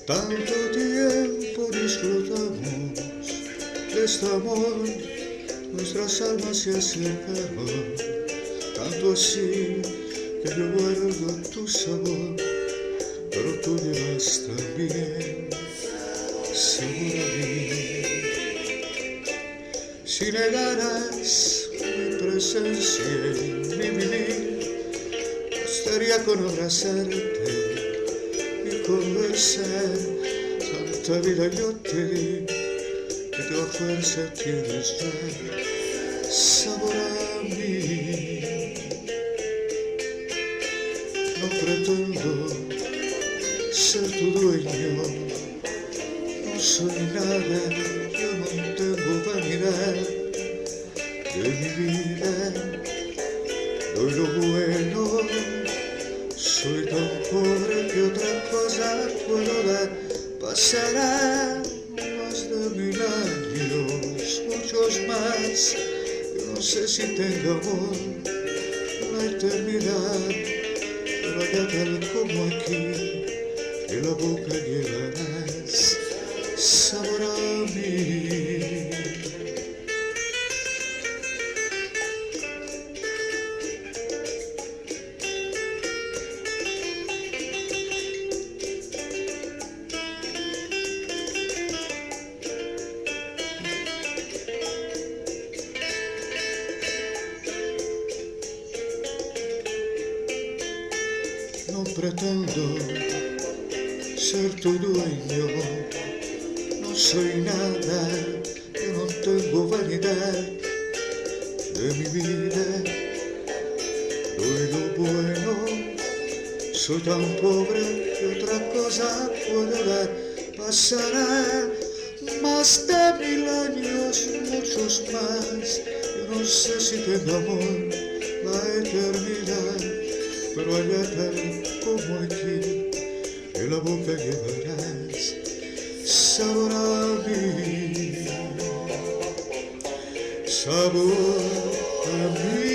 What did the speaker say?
Tanto tiempo disfrutamos de este amor, nuestras almas se acercaron, tanto así que yo guardo tu sabor, pero tú llevas también sabor a mí. Si negaras mi presencia en mi vivir, bastaría con abrazarte y conversar. Tanta vida yo te di, que tu fuerza tienes ya sabor a mí. No pretendo ser tu dueño, no soy nada, yo no tengo vanidad de mi vida, doy lo bueno, soy tan pobre que otra cosa puedo dar. Pasarán más de 1000 años, muchos más, yo no sé si tengo amor la eternidad, pero allá tal como aquí, en la boca llevarás sabor a mí. No pretendo ser tu dueño, no soy nada, yo no tengo vanidad de mi vida, doy lo bueno, soy tan pobre que otra cosa puedo dar. Pasarán más de 1000 años, muchos más, yo no sé si tengo amor la eternidad, pero allá tal como aquí, en la boca llevarás sabor a mí, sabor a mí.